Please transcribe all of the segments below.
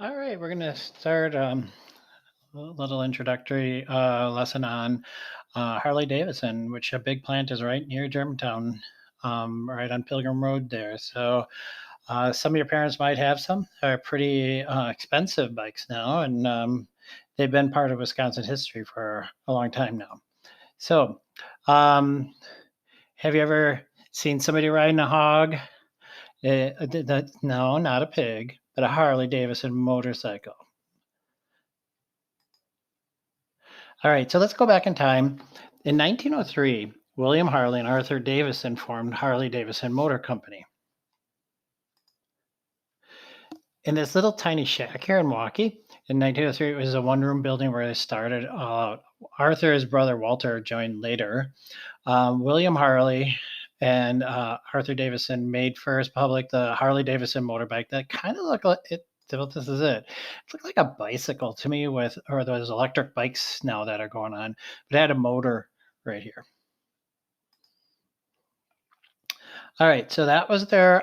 All right, we're going to start a little introductory lesson on Harley-Davidson, which a big plant is right near Germantown, right on Pilgrim Road there. So some of your parents might have some. They're pretty expensive bikes now, and they've been part of Wisconsin history for a long time now. So, um, have you ever seen somebody riding a hog? No, not a pig, but a Harley-Davidson motorcycle. All right, so let's go back in time. In 1903, William Harley and Arthur Davison formed Harley-Davidson Motor Company. In this little tiny shack here in Milwaukee, in 1903, it was a one-room building where they started out. Arthur's brother Walter joined later. William Harley and Arthur Davison made first public the Harley-Davidson motorbike that kind of looked like it. Well, this is it. It looked like a bicycle to me, or those electric bikes now that are going on, but it had a motor right here. All right, so that was their,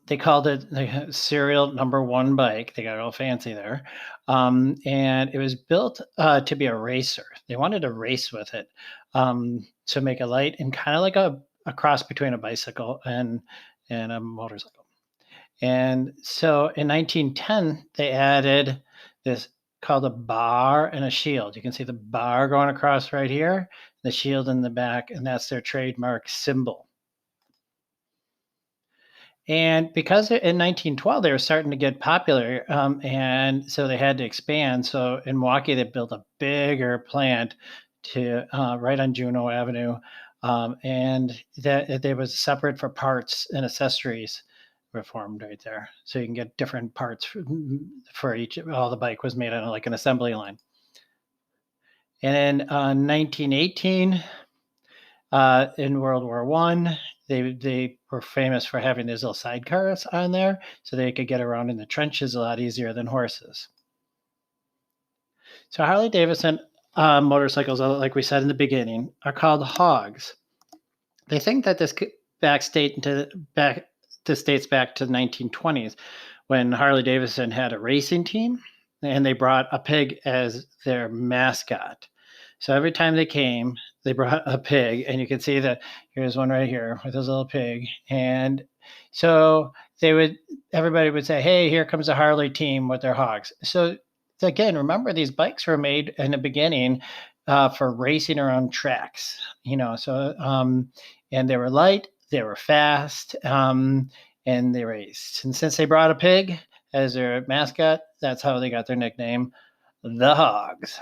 they called it the serial number one bike. They got all fancy there. And it was built to be a racer. They wanted to race with it to make a light and kind of like a cross between a bicycle and a motorcycle. And so in 1910, they added this called a bar and a shield. You can see the bar going across right here, the shield in the back, and that's their trademark symbol. And because in 1912 they were starting to get popular, and so they had to expand. So in Milwaukee, they built a bigger plant to right on Juneau Avenue, and that they was separate for parts and accessories were formed right there. So you can get different parts for each. All the bike was made on like an assembly line. And in 1918, in World War One, they were famous for having these little sidecars on there, so they could get around in the trenches a lot easier than horses. So Harley Davidson motorcycles, like we said in the beginning, are called hogs. They think that this dates back to the 1920s when Harley Davidson had a racing team, and they brought a pig as their mascot. So every time they came, they brought a pig, and you can see that here's one right here with his little pig. And so everybody would say, "Hey, here comes a Harley team with their hogs." So again, remember these bikes were made in the beginning for racing around tracks, and they were light, they were fast, and they raced. And since they brought a pig as their mascot, that's how they got their nickname, the Hogs.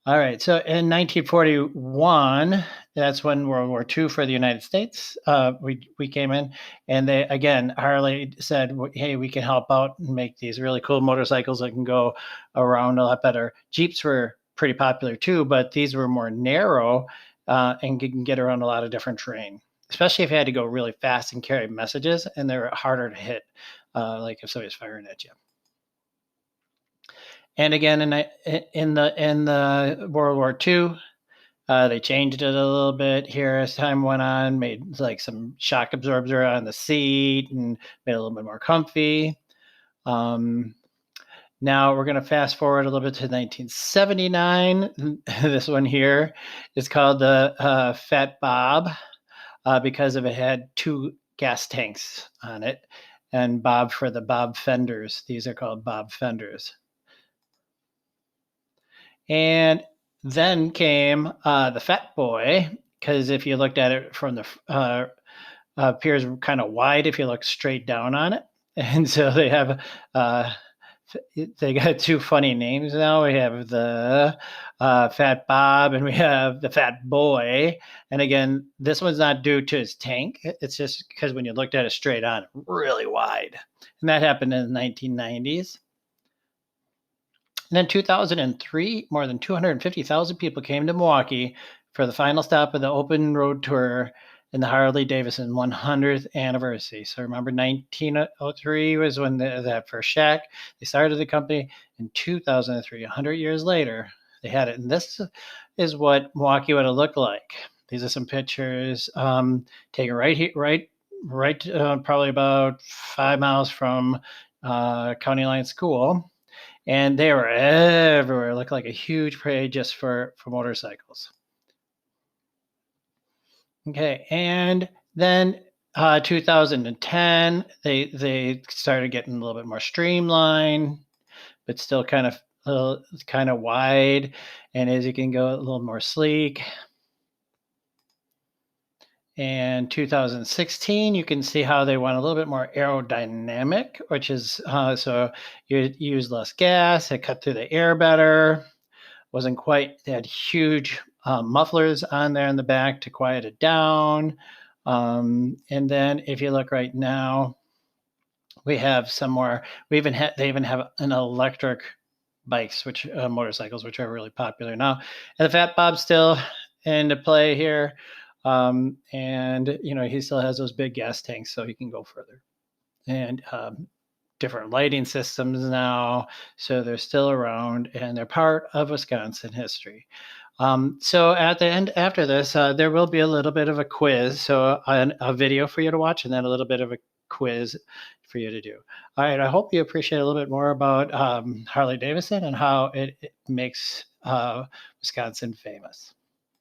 All right. So in 1941, that's when World War II for the United States, we came in, and they again Harley said, "Hey, we can help out and make these really cool motorcycles that can go around a lot better." Jeeps were pretty popular too, but these were more narrow and can get around a lot of different terrain, especially if you had to go really fast and carry messages, and they're harder to hit, like if somebody's firing at you. And again, in the World War II, they changed it a little bit here as time went on, made like some shock absorber on the seat and made it a little bit more comfy. Um, Now we're going to fast forward a little bit to 1979. This one here is called the Fat Bob because of it had two gas tanks on it, and Bob for the Bob fenders. These are called Bob fenders. And then came the Fat Boy, because if you looked at it from the appears kind of wide if you look straight down on it, and so uh, they got two funny names now. We have the Fat Bob, and we have the Fat Boy. And again, this one's not due to his tank. It's just because when you looked at it straight on, really wide, and that happened in the 1990s. And then 2003, more than 250,000 people came to Milwaukee for the final stop of the open road tour in the Harley Davidson 100th anniversary. So remember, 1903 was when that first shack. They started the company in 2003. 100 years later, they had it, and this is what Milwaukee would have looked like. These are some pictures taken right here, right, probably about 5 miles from county line school, and they were everywhere. It looked like a huge parade just for motorcycles. Okay, and then 2010, they started getting a little bit more streamlined, but still kind of wide. And as you can go, a little more sleek. And 2016, you can see how they went a little bit more aerodynamic, which is so you use less gas, it cut through the air better. Wasn't quite, they had huge mufflers on there in the back to quiet it down. And then if you look right now, we have some more, they even have an electric bikes, which motorcycles, which are really popular now. And the Fat Bob's still into play here. And, he still has those big gas tanks so he can go further. And different lighting systems now. So they're still around and they're part of Wisconsin history. So at the end, after this, there will be a little bit of a quiz. So a video for you to watch and then a little bit of a quiz for you to do. All right. I hope you appreciate a little bit more about Harley Davidson and how it makes Wisconsin famous.